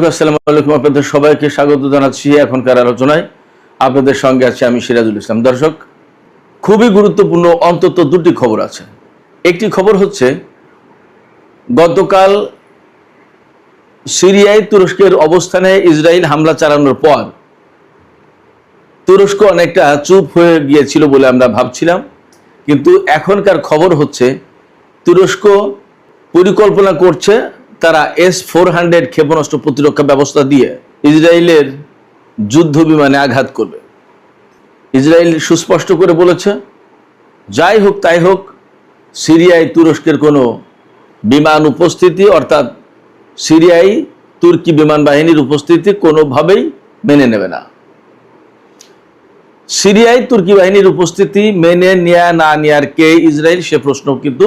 আসসালামু আলাইকুম, আপনাদের সবাইকে স্বাগত জানাচ্ছি এখনকার আলোচনায়। আপনাদের সঙ্গে আছি আমি সিরাজুল ইসলাম। দর্শক, খুবই গুরুত্বপূর্ণ অন্তত দুটি খবর আছে। একটি খবর হচ্ছে, গতকাল সিরিয়ায় তুরস্কের অবস্থানে ইসরায়েল হামলা চালানোর পর তুরস্ক অনেকটা চুপ হয়ে গিয়েছিল বলে আমরা ভাবছিলাম, কিন্তু এখনকার খবর হচ্ছে তুরস্ক পরিকল্পনা করছে তারা S-400 ক্ষেপণাস্ত্র প্রতিরক্ষা ব্যবস্থা দিয়ে ইসরায়েলের যুদ্ধ বিমানে আঘাত করবে। ইসরায়েল সুস্পষ্ট করে বলেছে, যাই হোক তাই হোক, সিরিয়ায় তুরস্কের কোনো বিমান উপস্থিতি অর্থাৎ সিরিয়ায় তুর্কি বিমান বাহিনীর উপস্থিতি কোনোভাবেই মেনে নেবে না। সিরিয়ায় তুর্কি বাহিনীর উপস্থিতি মেনে নেয়া না নেয়ার কে ইসরায়েল, সে প্রশ্ন কিন্তু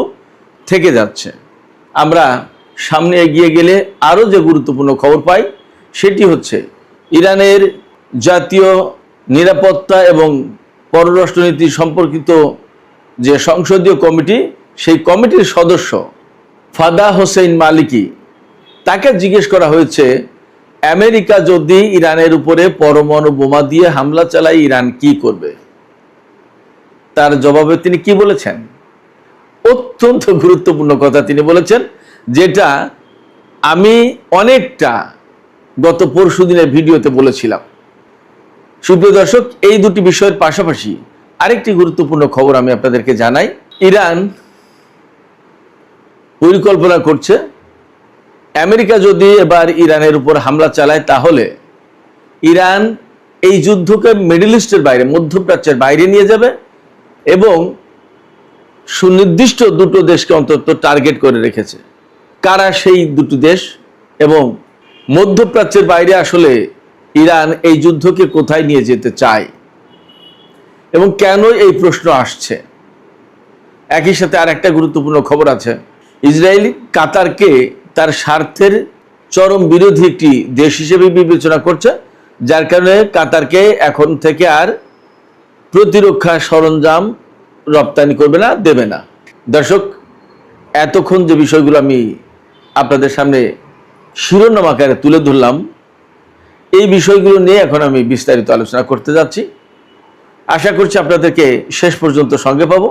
থেকে যাচ্ছে। আমরা সামনে এগিয়ে গেলে আরও যে গুরুত্বপূর্ণ খবর পাই সেটি হচ্ছে, ইরানের জাতীয় নিরাপত্তা এবং পররাষ্ট্রনীতি সম্পর্কিত যে সংসদীয় কমিটি, সেই কমিটির সদস্য ফাদা হোসেইন মালিকি, তাকে জিজ্ঞেস করা হয়েছে, আমেরিকা যদি ইরানের উপরে পরমাণু বোমা দিয়ে হামলা চালায় ইরান কি করবে। তার জবাবে তিনি কি বলেছেন? অত্যন্ত গুরুত্বপূর্ণ কথা তিনি বলেছেন, যেটা আমি অনেকটা গত পরশু দিনের ভিডিওতে বলেছিলাম। সুপ্রিয় দর্শক, এই দুটি বিষয়ের পাশাপাশি আরেকটি গুরুত্বপূর্ণ খবর আমি আপনাদেরকে জানাই। ইরান পরিকল্পনা করছে, আমেরিকা যদি এবার ইরানের উপর হামলা চালায় তাহলে ইরান এই যুদ্ধকে মিডল ইস্টের বাইরে, মধ্যপ্রাচ্যের বাইরে নিয়ে যাবে এবং সুনির্দিষ্ট দুটো দেশকে অন্তত টার্গেট করে রেখেছে। কারা সেই দুটো দেশ এবং মধ্যপ্রাচ্যের বাইরে আসলে ইরান এই যুদ্ধকে কোথায় নিয়ে যেতে চায় এবং কেন এই প্রশ্ন আসছে। একই সাথে আর একটা গুরুত্বপূর্ণ খবর আছে, ইসরায়েল কাতারকে তার স্বার্থের চরম বিরোধী একটি দেশ হিসেবে বিবেচনা করছে, যার কারণে কাতারকে এখন থেকে আর প্রতিরক্ষা সরঞ্জাম রপ্তানি করবে না, দেবে না। দর্শক, এতক্ষণ যে বিষয়গুলো আমি আপনাদের সামনে শিরোনাম আকারে তুলে ধরলাম, এই বিষয়গুলো নিয়ে এখন আমি বিস্তারিত আলোচনা করতে যাচ্ছি। আশা করছি আপনাদেরকে শেষ পর্যন্ত সঙ্গে পাবো।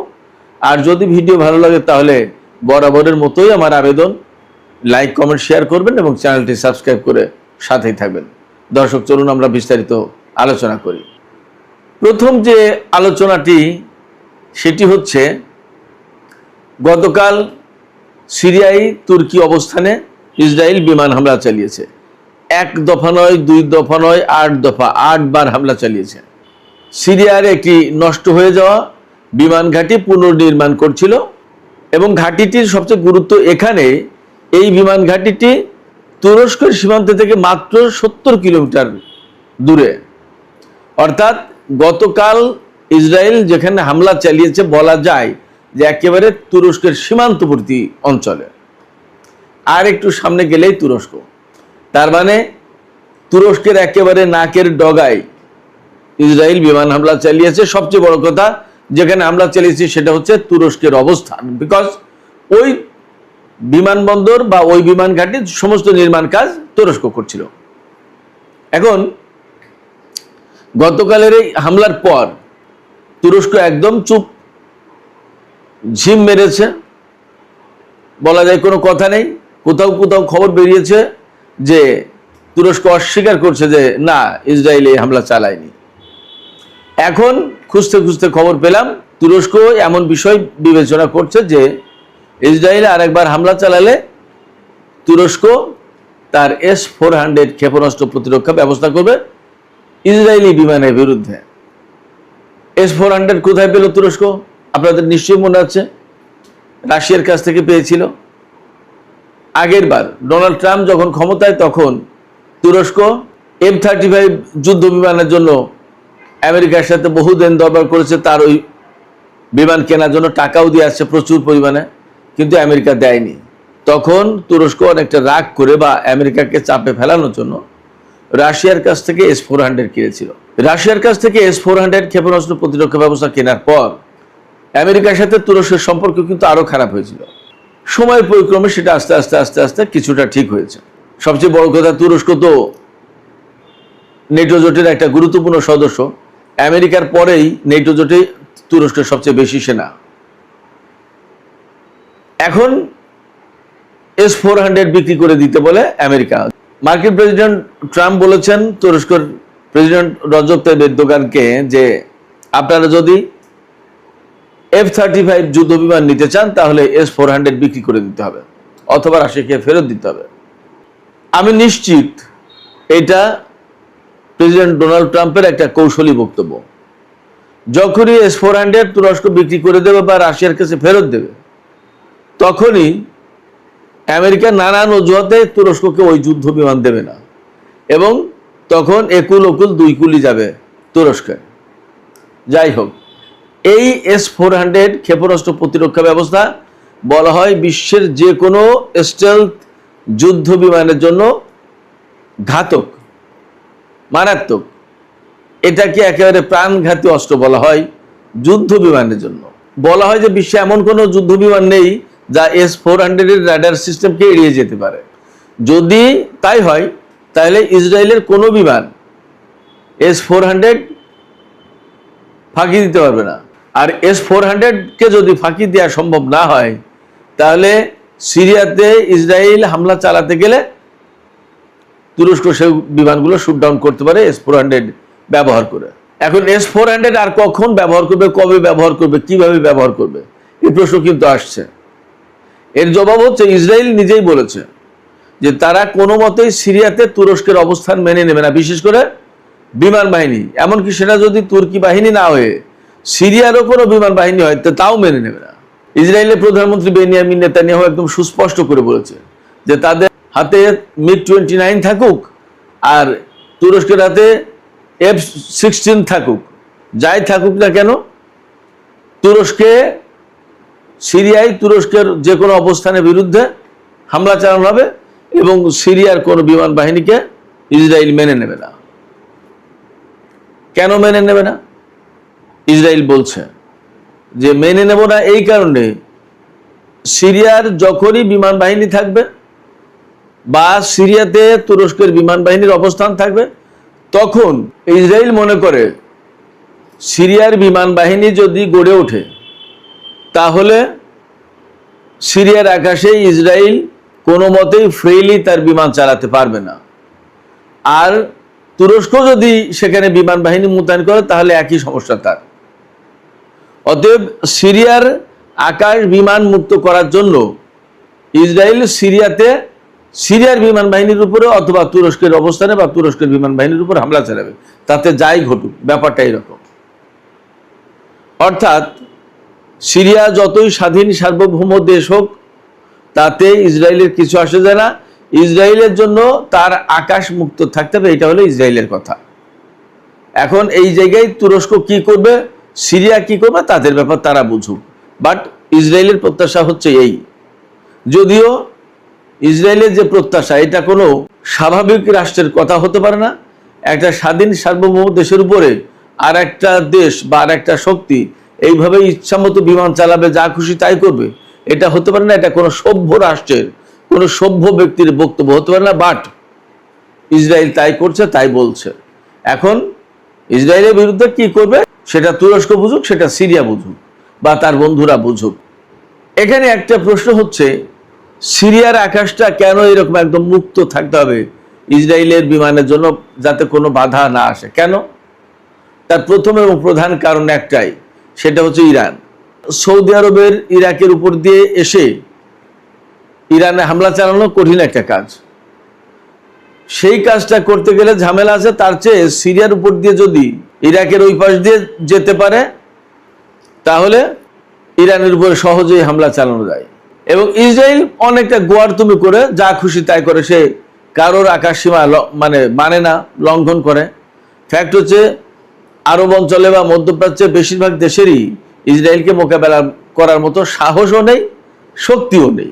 আর যদি ভিডিও ভালো লাগে তাহলে বরাবরের মতোই আমার আবেদন, লাইক কমেন্ট শেয়ার করবেন এবং চ্যানেলটি সাবস্ক্রাইব করে সাথেই থাকবেন। দর্শক, চলুন আমরা বিস্তারিত আলোচনা করি। প্রথম যে আলোচনাটি সেটি হচ্ছে, গতকাল সিরিয়ায় তুর্কি অবস্থানে ইসরায়েল বিমান হামলা চালিয়েছে। এক দফা নয়, দুই দফা নয়, 8 দফা, 8 বার হামলা চালিয়েছে। সিরিয়ার একটি নষ্ট হয়ে যাওয়া বিমান ঘাঁটি পুনর্নির্মাণ করছিল এবং ঘাঁটিটির সবচেয়ে গুরুত্ব এখানে, এই বিমান ঘাঁটিটি তুরস্কের সীমান্ত থেকে মাত্র 70 কিলোমিটার দূরে। অর্থাৎ গতকাল ইসরায়েল যেখানে হামলা চালিয়েছে বলা যায় যে একেবারে তুরস্কের সীমান্তবর্তী অঞ্চলে, আর একটু সামনে গেলেই তুরস্ক। তার মানে তুরস্কের একেবারে নাকের ডগায় ইসরায়েল বিমান হামলা চালিয়েছে। সবচেয়ে বড় কথা, যেখানে হামলা চালিয়েছে সেটা হচ্ছে তুরস্কের অবস্থান, বিকজ ওই বিমানবন্দর বা ওই বিমান ঘাঁটির সমস্ত নির্মাণ কাজ তুরস্ক করছিল। এখন গতকালের এই হামলার পর তুরস্ক একদম চুপ, ঝিম মেরেছে, বলা যায় কোনো কথা নেই। কোথাও কোথাও খবর বেরিয়েছে যে তুরস্ক অস্বীকার করছে যে না, ইসরায়েল এই হামলা চালায়নি। এখন খুঁজতে খুঁজতে খবর পেলাম, তুরস্ক এমন বিষয় বিবেচনা করছে যে ইসরায়েল আরেকবার হামলা চালালে তুরস্ক তার S-400 ক্ষেপণাস্ত্র প্রতিরক্ষা ব্যবস্থা করবে ইসরায়েলি বিমানের বিরুদ্ধে। S-400 কোথায় পেল তুরস্ক? আপনাদের নিশ্চয়ই মনে আছে, রাশিয়ার কাছ থেকে পেয়েছিল। আগের বার ডোনাল্ড ট্রাম্প যখন ক্ষমতায়, তখন তুরস্ক F-35 যুদ্ধ বিমানের জন্য আমেরিকার সাথে বহু দেন দরবার করেছে, তার ওই বিমান কেনার জন্য টাকাও দিয়ে আসছে প্রচুর পরিমাণে, কিন্তু আমেরিকা দেয়নি। তখন তুরস্ক অনেকটা রাগ করে বা আমেরিকাকে চাপে ফেলানোর জন্য রাশিয়ার কাছ থেকে S-400 কিনেছিল। রাশিয়ার কাছ থেকে S-400 ক্ষেপণাস্ত্র প্রতিরক্ষা ব্যবস্থা কেনার পর আমেরিকার সাথে তুরস্কের সম্পর্ক কিন্তু আরো খারাপ হয়েছিল। সময়ের পরিক্রমে সেটা আস্তে আস্তে আস্তে আস্তে কিছুটা ঠিক হয়েছে। সবচেয়ে বড় কথা, তুরস্ক তো নেটো জোটের একটা গুরুত্বপূর্ণ সদস্য। আমেরিকার পরেই নেটো জোটে তুরস্কের সবচেয়ে বেশি সেনা। এখন S-400 বিক্রি করে দিতে বলে আমেরিকা। মার্কিন প্রেসিডেন্ট ট্রাম্প বলেছেন তুরস্কের প্রেসিডেন্ট রজব তাইয়িপ এরদোগানকে যে আপনারা যদি F-35 যুদ্ধ বিমান নিতে চান তাহলে S-400 বিক্রি করে দিতে হবে অথবা রাশিয়াকে ফেরত দিতে হবে। আমি নিশ্চিত এটা প্রেসিডেন্ট ডোনাল্ড ট্রাম্পের একটা কৌশলী বক্তব্য। যখনই S-400 তুরস্ক বিক্রি করে দেবে বা রাশিয়ার কাছে ফেরত দেবে, তখনই আমেরিকা নানান অজুহাতে তুরস্ককে ওই যুদ্ধ বিমান দেবে না এবং তখন একুল ওকুল দুই কুলি যাবে তুরস্কে। যাই হোক, এই S-400 ক্ষেপণাস্ত্র প্রতিরক্ষা ব্যবস্থা বলা হয় বিশ্বের যে কোনো স্টেলথ যুদ্ধ বিমানের জন্য ঘাতক, মারাত্মক। এটাকে একেবারে প্রাণঘাতী অস্ত্র বলা হয় যুদ্ধ বিমানের জন্য। বলা হয় যে বিশ্বে এমন কোনো যুদ্ধ বিমান নেই যা S-400 এর রাডার সিস্টেমকে এড়িয়ে যেতে পারে। যদি তাই হয় তাহলে ইসরায়েলের কোনো বিমান S-400 ফাঁকি দিতে পারবে না। আর S-400 কে যদি ফাঁকি দেওয়া সম্ভব না হয় তাহলে সিরিয়াতে ইসরায়েল হামলা চালাতে গেলে তুরস্ক সেই বিমানগুলো শুট ডাউন করতে পারে S-400 ব্যবহার করে। এখন S-400 আর কখন ব্যবহার করবে, কবে ব্যবহার করবে, কিভাবে ব্যবহার করবে, এই প্রশ্ন কিন্তু আসছে। এর জবাব হচ্ছে ইসরায়েল নিজেই বলেছে যে তারা কোনো মতেই সিরিয়াতে তুরস্কের অবস্থান মেনে নেবে না, বিশেষ করে বিমান বাহিনী। এমনকি সেটা যদি তুর্কি বাহিনী না হয়ে সিরিয়ারও কোনো বিমান বাহিনী হয় তাও মেনে নেবে না। ইসরায়েলের প্রধানমন্ত্রী বেনিয়ামিন নেতানিয়াহু একদম সুস্পষ্ট করে বলেছে যে তাদের হাতে MiG-29 থাকুক আর তুরস্কের হাতে F-16 থাকুক, যাই থাকুক না কেন, সিরিয়ায় তুরস্কের যে কোনো অবস্থানের বিরুদ্ধে হামলা চালানো হবে এবং সিরিয়ার কোনো বিমান বাহিনীকে ইসরায়েল মেনে নেবে না। কেন মেনে নেবে না? ইসরায়েল বলছে যে মেনে নেব না এই কারণে, সিরিয়ার যখনই বিমান বাহিনী থাকবে বা সিরিয়াতে তুরস্কের বিমান বাহিনীর অবস্থান থাকবে, তখন ইসরায়েল মনে করে সিরিয়ার বিমান বাহিনী যদি গড়ে ওঠে তাহলে সিরিয়ার আকাশে ইসরায়েল কোনো মতেই ফ্রিলি তার বিমান চালাতে পারবে না। আর তুরস্ক যদি সেখানে বিমান বাহিনী মোতায়েন করে তাহলে একই সমস্যা তার। অতএব সিরিয়ার আকাশ বিমান মুক্ত করার জন্য ইসরায়েল সিরিয়ার বিমান বাহিনীর উপরে অথবা তুরস্কের অবস্থানে বা তুরস্কের বিমান বাহিনীর উপর হামলা চালাবে, তাতে যাই ঘটুক। ব্যাপারটা এরকম। অর্থাৎ সিরিয়া যতই স্বাধীন সার্বভৌম দেশ হোক তাতে ইসরায়েলের কিছু আসে যায় না। ইসরায়েলের জন্য তার আকাশ মুক্ত থাকতে হবে, এটা হলো ইসরায়েলের কথা। এখন এই জায়গায় তুরস্ক কি করবে, সিরিয়া কি করবে, তাদের ব্যাপার, তারা বুঝুক। বাট ইসরায়েলের প্রত্যাশা হচ্ছে এই, যদিও ইসরায়েলের যে প্রত্যাশা এটা কোনো স্বাভাবিক রাষ্ট্রের কথা হতে পারে না। একটা স্বাধীন সার্বভৌম দেশের উপরে আর একটা দেশ বা আর একটা শক্তি এইভাবে ইচ্ছামতো বিমান চালাবে, যা খুশি তাই করবে, এটা হতে পারে না। এটা কোনো সভ্য রাষ্ট্রের, কোনো সভ্য ব্যক্তির বক্তব্য হতে পারে না। বাট ইসরায়েল তাই করছে, তাই বলছে। এখন ইসরায়েলের বিরুদ্ধে কি করবে সেটা তুরস্ক বুঝুক, সেটা সিরিয়া বুঝুক বা তার বন্ধুরা বুঝুক। এখানে একটা প্রশ্ন হচ্ছে, সিরিয়ার আকাশটা কেন এরকম একদম মুক্ত থাকতে হবে ইসরায়েলের বিমানের জন্য, যাতে কোনো বাধা না আসে? কেন? তার প্রথম এবং প্রধান কারণ একটাই, সেটা হচ্ছে ইরান। সৌদি আরবের ইরাকের উপর দিয়ে এসে ইরানে হামলা চালানো কঠিন একটা কাজ। সেই কাজটা করতে গেলে ঝামেলা আছে, তার চেয়ে সিরিয়ার উপর দিয়ে যদি ইরাকের ওই পাশ দিয়ে যেতে পারে তাহলে ইরানের উপরে সহজেই হামলা চালানো যায়। এবং ইসরায়েল অনেকটা গোয়ারতুমি করে, যা খুশি তাই করে, সে কারোর আকাশ সীমা মানে না, লঙ্ঘন করে। ফ্যাক্ট হচ্ছে আরব অঞ্চলে বা মধ্যপ্রাচ্যে বেশিরভাগ দেশেরই ইসরায়েলকে মোকাবেলা করার মতো সাহসও নেই, শক্তিও নেই,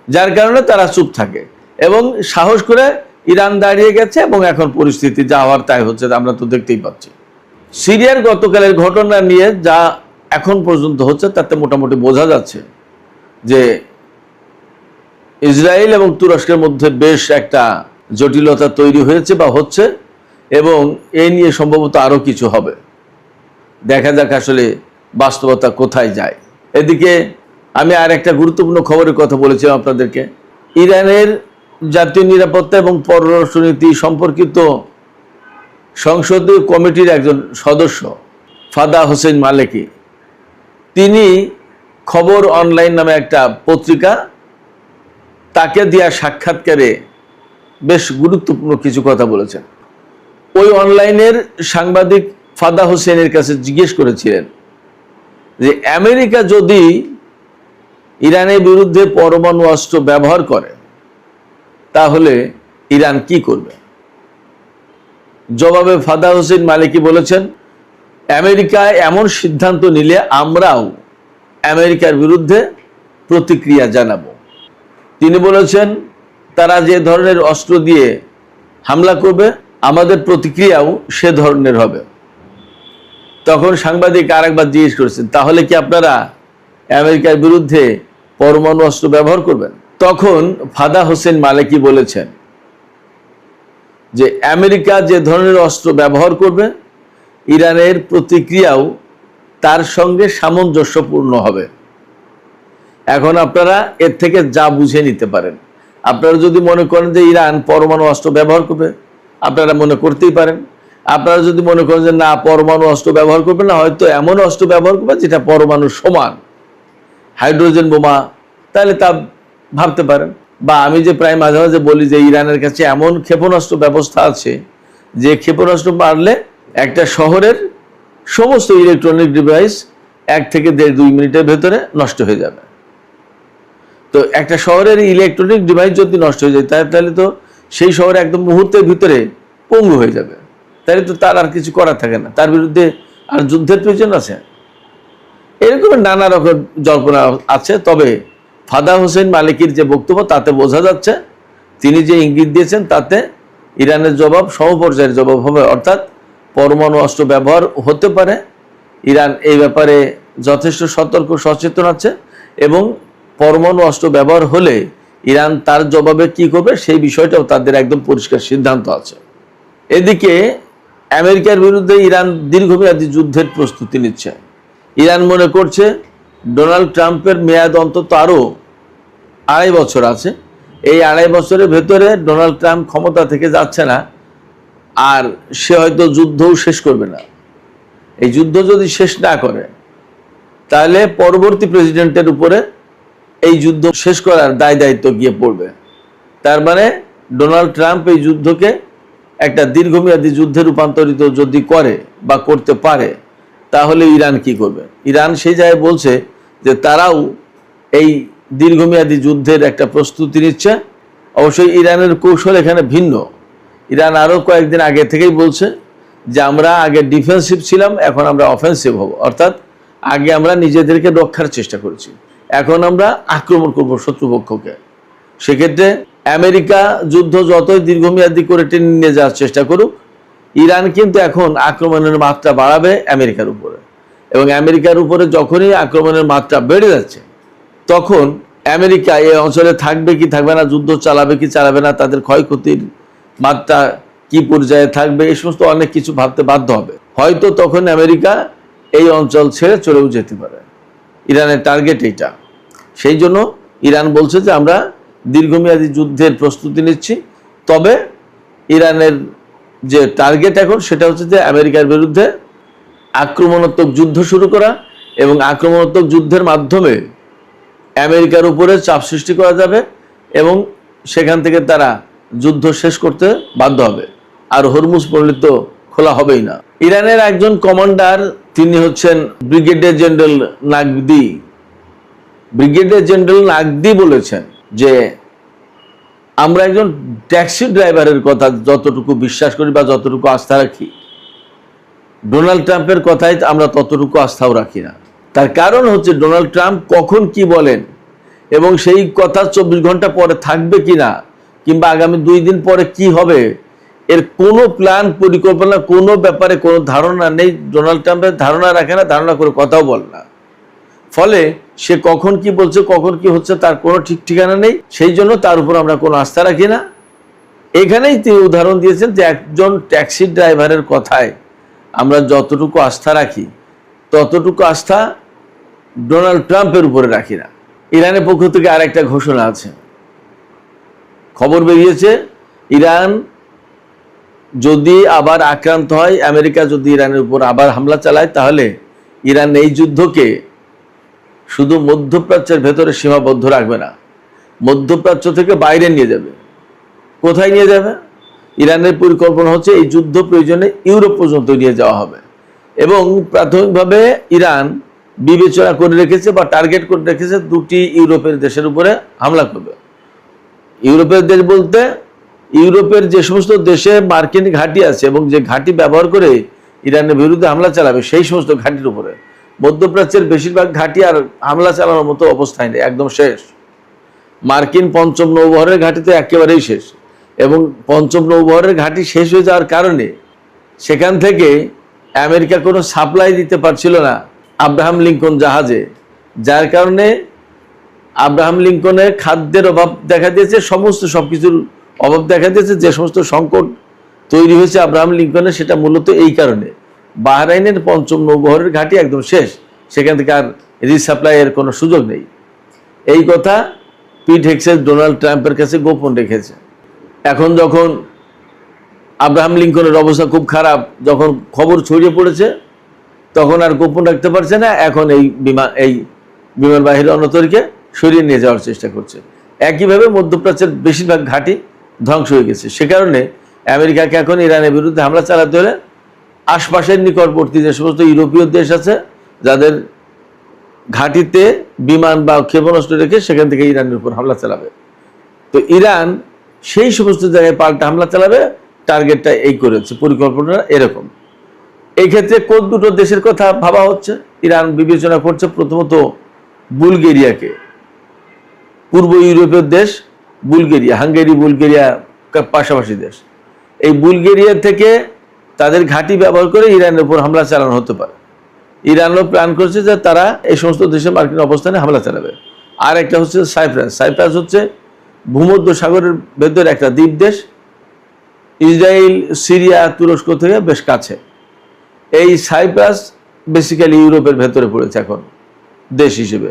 যার কারণে তারা চুপ থাকে। এবং সাহস করে ইরান দাঁড়িয়ে গেছে এবং এখন পরিস্থিতি যা হওয়ার তাই হচ্ছে, আমরা তো দেখতেই পাচ্ছি। সিরিয়ার গতকালের ঘটনা নিয়ে যা এখন পর্যন্ত হচ্ছে তাতে মোটামুটি বোঝা যাচ্ছে যে ইসরায়েল এবং তুরস্কের মধ্যে বেশ একটা জটিলতা তৈরি হয়েছে বা হচ্ছে, এবং এই নিয়ে সম্ভবত আরও কিছু হবে। দেখা যাক আসলে বাস্তবতা কোথায় যায়। এদিকে আমি আর একটা গুরুত্বপূর্ণ খবরের কথা বলেছিলাম আপনাদেরকে। ইরানের জাতীয় নিরাপত্তা এবং পররাষ্ট্রনীতি সম্পর্কিত সংসদীয় কমিটির একজন সদস্য ফাদা হোসেন মালেকি, তিনি খবর অনলাইন নামে একটা পত্রিকা, তাকে দেওয়া সাক্ষাৎকারে বেশ গুরুত্বপূর্ণ কিছু কথা বলেছেন। ওই অনলাইনের সাংবাদিক ফাদা হোসেনের কাছে জিজ্ঞেস করেছিলেন যে আমেরিকা যদি ইরানের বিরুদ্ধে পরমাণু অস্ত্র ব্যবহার করে তাহলে ইরান কি করবে। জবাবে ফাদা হোসেন মালিকি বলেছেন, আমেরিকা এমন সিদ্ধান্ত নিলে আমরাও আমেরিকার বিরুদ্ধে প্রতিক্রিয়া জানাবো। তিনি বলেছেন, তারা যে ধরনের অস্ত্র দিয়ে হামলা করবে আমাদের প্রতিক্রিয়াও সে ধরনের হবে। তখন সাংবাদিক আরেকবার জিজ্ঞেস করেছেন, তাহলে কি আপনারা আমেরিকার বিরুদ্ধে পরমাণু অস্ত্র ব্যবহার করবেন? তখন ফাদা হোসেন মালিকি বলেছেন যে আমেরিকা যে ধরনের অস্ত্র ব্যবহার করবে ইরানের প্রতিক্রিয়াও তার সঙ্গে সামঞ্জস্যপূর্ণ হবে। এখন আপনারা এর থেকে যা বুঝে নিতে পারেন। আপনারা যদি মনে করেন যে ইরান পরমাণু অস্ত্র ব্যবহার করবে, আপনারা মনে করতেই পারেন। আপনারা যদি মনে করেন যে না, পরমাণু অস্ত্র ব্যবহার করবে না, হয়তো এমন অস্ত্র ব্যবহার করবে যেটা পরমাণু সমান, হাইড্রোজেন বোমা, তাহলে তা ভাবতে পারেন। বা আমি যে প্রায় মাঝে মাঝে বলি যে ইরানের কাছে এমন ক্ষেপণাস্ত্র ব্যবস্থা আছে যে ক্ষেপণাস্ত্র মারলে একটা শহরের সমস্ত ইলেকট্রনিক ডিভাইস 1 থেকে 1.5-2 মিনিটের ভেতরে নষ্ট হয়ে যাবে। তো একটা শহরের ইলেকট্রনিক ডিভাইস যদি নষ্ট হয়ে যায় তাহলে তো সেই শহরে একদম মুহূর্তের ভিতরে পঙ্গু হয়ে যাবে। তাহলে তো তার আর কিছু করার থাকে না, তার বিরুদ্ধে আর যুদ্ধের প্রয়োজন আছে। এরকম নানা রকম জল্পনা আছে। তবে ফাদা হোসেন মালিকির যে বক্তব্য তাতে বোঝা যাচ্ছে, তিনি যে ইঙ্গিত দিয়েছেন তাতে ইরানের জবাব সমপর্যায়ের জবাব হবে, অর্থাৎ পরমাণু অস্ত্র ব্যবহার হতে পারে। ইরান এই ব্যাপারে যথেষ্ট সতর্ক সচেতন আছে, এবং পরমাণু অস্ত্র ব্যবহার হলে ইরান তার জবাবে কি করবে সেই বিষয়টাও তাদের একদম পরিষ্কার সিদ্ধান্ত আছে। এদিকে আমেরিকার বিরুদ্ধে ইরান দীর্ঘমেয়াদী যুদ্ধের প্রস্তুতি নিচ্ছে। ইরান মনে করছে ডোনাল্ড ট্রাম্পের মেয়াদ অন্তত আরও 2.5 বছর আছে। এই 2.5 বছরের ভেতরে ডোনাল্ড ট্রাম্প ক্ষমতা থেকে যাচ্ছে না, আর সে হয়তো যুদ্ধও শেষ করবে না। এই যুদ্ধ যদি শেষ না করে তাহলে পরবর্তী প্রেসিডেন্টের উপরে এই যুদ্ধ শেষ করার দায় দায়িত্ব গিয়ে পড়বে। তার মানে ডোনাল্ড ট্রাম্প এই যুদ্ধকে একটা দীর্ঘমেয়াদী যুদ্ধে রূপান্তরিত যদি করে বা করতে পারে তাহলে ইরান কি করবে। ইরান সেই জায়গায় বলছে যে তারাও এই দীর্ঘমেয়াদী যুদ্ধের একটা প্রস্তুতি নিচ্ছে। অবশ্যই ইরানের কৌশল এখানে ভিন্ন। ইরান আরও কয়েকদিন আগে থেকেই বলছে যে আমরা আগে ডিফেন্সিভ ছিলাম, এখন আমরা অফেন্সিভ হব। অর্থাৎ আগে আমরা নিজেদেরকে রক্ষার চেষ্টা করেছি, এখন আমরা আক্রমণ করব শত্রুপক্ষকে। সেক্ষেত্রে আমেরিকা যুদ্ধ যতই দীর্ঘমেয়াদী করে টেনে নিয়ে যাওয়ার চেষ্টা করুক, ইরান কিন্তু এখন আক্রমণের মাত্রা বাড়াবে আমেরিকার উপরে। এবং আমেরিকার উপরে যখনই আক্রমণের মাত্রা বেড়ে যাচ্ছে তখন আমেরিকা এই অঞ্চলে থাকবে কি থাকবে না, যুদ্ধ চালাবে কি চালাবে না, তাদের ক্ষয়ক্ষতির মাত্রা কি পর্যায়ে থাকবে, এই সমস্ত অনেক কিছু ভাবতে বাধ্য হবে। হয়তো তখন আমেরিকা এই অঞ্চল ছেড়ে চলেও যেতে পারে। ইরানের টার্গেট এইটা। সেই জন্য ইরান বলছে যে আমরা দীর্ঘমেয়াদী যুদ্ধের প্রস্তুতি নিচ্ছি। তবে ইরানের যে টার্গেট এখন সেটা হচ্ছে যে আমেরিকার বিরুদ্ধে আক্রমণাত্মক যুদ্ধ শুরু করা, এবং আক্রমণাত্মক যুদ্ধের মাধ্যমে আমেরিকার উপরে চাপ সৃষ্টি করা যাবে এবং সেখান থেকে তারা যুদ্ধ শেষ করতে বাধ্য হবে, আর হরমুজ পল্লী তো খোলা হবেই না। ইরানের একজন কমান্ডার, তিনি হচ্ছেন ব্রিগেডিয়ার জেনারেল নাগদি। ব্রিগেডিয়ার জেনারেল নাগদি বলেছেন যে আমরা একজন ট্যাক্সি ড্রাইভারের কথা যতটুকু বিশ্বাস করি বা যতটুকু আস্থা রাখি, ডোনাল্ড ট্রাম্পের কথায় আমরা ততটুকু আস্থাও রাখি না। তার কারণ হচ্ছে ডোনাল্ড ট্রাম্প কখন কি বলেন এবং সেই কথা 24 ঘন্টা পরে থাকবে কিনা, কিংবা আগামী 2 দিন পরে কি হবে, এর কোনো প্ল্যান পরিকল্পনা, কোনো ব্যাপারে কোনো ধারণা নেই। ডোনাল্ড ট্রাম্পের ধারণা রাখে না, ধারণা করে কথাও বলে না। ফলে সে কখন কি বলছে, কখন কি হচ্ছে তার কোনো ঠিক ঠিকানা নেই। সেই জন্য তার উপর আমরা কোনো আস্থা রাখি না। এখানেই তিনি উদাহরণ দিয়েছেন যে একজন ট্যাক্সি ড্রাইভারের কথায় আমরা যতটুকু আস্থা রাখি ততটুকু আস্থা ডোনাল্ড ট্রাম্পের উপরে রাখি না। ইরানের পক্ষ থেকে আরেকটা ঘোষণা আছে, খবর বেরিয়েছে ইরান যদি আবার আক্রান্ত হয়, আমেরিকা যদি ইরানের উপর আবার হামলা চালায়, তাহলে ইরান এই যুদ্ধকে শুধু মধ্যপ্রাচ্যের ভেতরে সীমাবদ্ধ রাখবে না, মধ্যপ্রাচ্য থেকে বাইরে নিয়ে যাবে। কোথায় নিয়ে যাবে? ইরানের পরিকল্পনা হচ্ছে এই যুদ্ধ প্রয়োজনে ইউরোপ পর্যন্ত নিয়ে যাওয়া হবে এবং প্রাথমিকভাবে ইরান বিবেচনা করে রেখেছে বা টার্গেট করে রেখেছে দুটি ইউরোপের দেশের উপরে হামলা করবে। ইউরোপের দেশ বলতে ইউরোপের যে সমস্ত দেশে মার্কিন ঘাঁটি আছে এবং যে ঘাঁটি ব্যবহার করে ইরানের বিরুদ্ধে হামলা চালাবে সেই সমস্ত ঘাঁটির উপরে। মধ্যপ্রাচ্যের বেশিরভাগ ঘাঁটি আর হামলা চালানোর মতো অবস্থায় নেই, একদম শেষ। মার্কিন পঞ্চম নৌবহরের ঘাঁটি তো একেবারেই শেষ এবং পঞ্চম নৌবহরের ঘাঁটি শেষ হয়ে যাওয়ার কারণে সেখান থেকে আমেরিকা কোনো সাপ্লাই দিতে পারছিল না আব্রাহাম লিঙ্কন জাহাজে, যার কারণে আব্রাহাম লিঙ্কনের খাদ্যের অভাব দেখা দিয়েছে, সমস্ত সবকিছুর অভাব দেখা দিয়েছে। যে সমস্ত সংকট তৈরি হয়েছে আব্রাহাম লিঙ্কনের, সেটা মূলত এই কারণে। বাহরাইনের পঞ্চম নৌবহরের ঘাঁটি একদম শেষ, সেখান থেকে আর রিসাপ্লাইয়ের কোনো সুযোগ নেই। এই কথা পিট হেগসেস ডোনাল্ড ট্রাম্পের কাছে গোপন রেখেছে। এখন যখন আব্রাহাম লিঙ্কনের অবস্থা খুব খারাপ, যখন খবর ছড়িয়ে পড়েছে, তখন আর গোপন রাখতে পারছে না। এখন এই বিমানবাহী রণতরীকে সরিয়ে নিয়ে যাওয়ার চেষ্টা করছে। একইভাবে মধ্যপ্রাচ্যের বেশিরভাগ ঘাঁটি ধ্বংস হয়ে গেছে। সে কারণে আমেরিকাকে এখন ইরানের বিরুদ্ধে হামলা চালাতে হলে আশপাশের নিকটবর্তী যে সমস্ত ইউরোপীয় দেশ আছে, যাদের ঘাঁটিতে বিমান বা ক্ষেপণাস্ত্র রেখে সেখান থেকে ইরানের উপর হামলা চালাবে। তো ইরান সেই সমস্ত জায়গায় পাল্টা হামলা চালাবে, টার্গেটটা এই করেছে, পরিকল্পনা এরকম। এই ক্ষেত্রে কোন দুটো দেশের কথা ভাবা হচ্ছে? ইরান বিবেচনা করছে প্রথমত বুলগেরিয়াকে, পূর্ব ইউরোপের দেশ বুলগেরিয়া, হাঙ্গেরি বুলগেরিয়া পাশাপাশি দেশ। এই বুলগেরিয়া থেকে তাদের ঘাঁটি ব্যবহার করে ইরানের উপর হামলা চালানো হতে পারে। ইরানও প্ল্যান করছে যে তারা এই সমস্ত দেশে মার্কিন অবস্থানে হামলা চালাবে। আর একটা হচ্ছে সাইপ্রাস। সাইপ্রাস হচ্ছে ভূমধ্য সাগরের ভেতরে একটা দ্বীপ দেশ, ইসরায়েল, সিরিয়া, তুরস্ক থেকে বেশ কাছে। এই সাইপ্রাস বেসিক্যালি ইউরোপের ভেতরে পড়েছে এখন দেশ হিসেবে।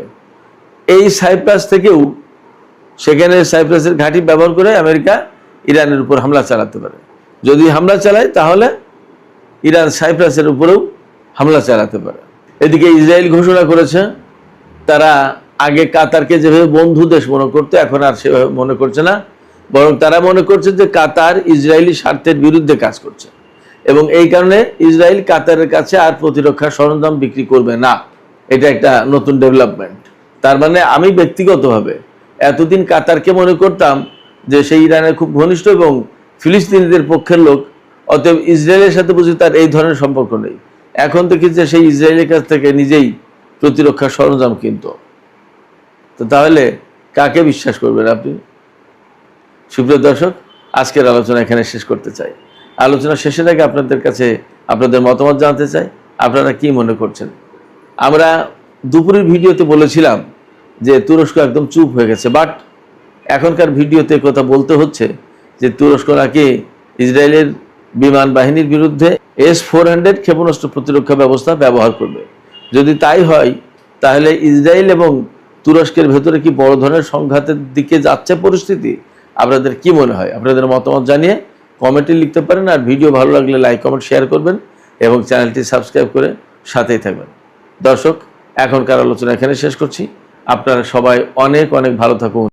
এই সাইপ্রাস থেকেও সেখানে সাইপ্রাসের ঘাঁটি ব্যবহার করে আমেরিকা ইরানের উপর হামলা চালাতে পারে। যদি হামলা চালায় তাহলে ইরান সাইপ্রাসের উপরেও হামলা চালাতে পারে। এদিকে ইসরায়েল ঘোষণা করেছে তারা আগে কাতারকে যেভাবে বন্ধু দেশ মনে করতো, এখন আর সেভাবে মনে করছে না, বরং তারা মনে করছে যে কাতার ইসরায়েলি স্বার্থের বিরুদ্ধে কাজ করছে এবং এই কারণে ইসরায়েল কাতারের কাছে আর প্রতিরক্ষা সরঞ্জাম বিক্রি করবে না। এটা একটা নতুন ডেভেলপমেন্ট। তার মানে আমি ব্যক্তিগতভাবে এতদিন কাতারকে মনে করতাম যে সেই ইরানের খুব ঘনিষ্ঠ এবং ফিলিস্তিনিদের পক্ষের লোক, অতএব ইসরায়েলের সাথে বুঝি তার এই ধরনের সম্পর্ক নেই। এখন দেখি যে সেই ইসরায়েলের কাছ থেকে নিজেই প্রতিরক্ষা সরঞ্জাম কিনতো। তো তাহলে কাকে বিশ্বাস করবেন আপনি? সুপ্রিয় দর্শক, আজকের আলোচনা এখানে শেষ করতে চাই। আলোচনা শেষের আগে আপনাদের কাছে আপনাদের মতামত জানতে চাই, আপনারা কি মনে করছেন? আমরা দুপুরের ভিডিওতে বলেছিলাম যে তুরস্ক একদম চুপ হয়ে গেছে, বাট এখনকার ভিডিওতে কথা বলতে হচ্ছে যে তুরস্ক নাকি ইসরায়েলের বিমান বাহিনীর বিরুদ্ধে S-400 ক্ষেপণাস্ত্র প্রতিরক্ষা ব্যবস্থা ব্যবহার করবে। যদি তাই হয় তাহলে ইসরায়েল এবং তুরস্কের ভেতরে কি বড় ধরনের সংঘাতের দিকে যাচ্ছে পরিস্থিতি? আপনাদের কি মনে হয়? আপনাদের মতামত জানিয়ে কমেন্টে লিখতে পারেন। আর ভিডিও ভালো লাগলে লাইক, কমেন্ট, শেয়ার করবেন এবং চ্যানেলটি সাবস্ক্রাইব করে সাথেই থাকবেন। দর্শক, এখনকার আলোচনা এখানে শেষ করছি। আপনারা সবাই অনেক অনেক ভালো থাকুন।